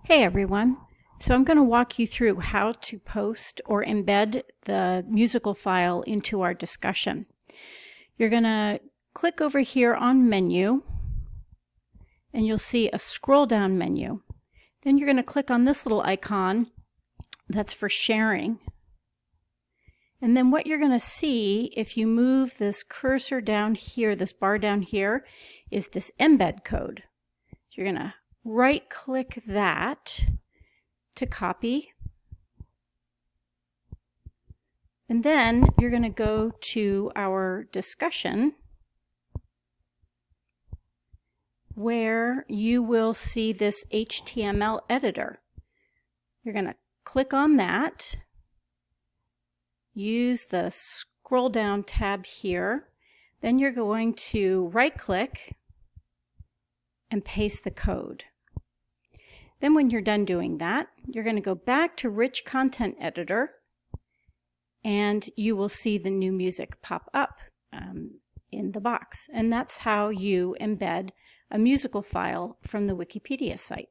Hey everyone. So I'm going to walk you through how to post or embed the musical file into our discussion. You're going to click over here on Menu, and you'll see a scroll down menu. Then you're going to click on this little icon that's for sharing. And then what you're going to see if you move this cursor down here, this bar down here, is this embed code. So you're going to right click that to copy, and then you're going to go to our discussion where you will see this HTML editor. You're going to click on that, use the scroll down tab here, then you're going to right click and paste the code. Then when you're done doing that, you're going to go back to Rich Content Editor, and you will see the new music pop up in the box. And that's how you embed a musical file from the Wikipedia site.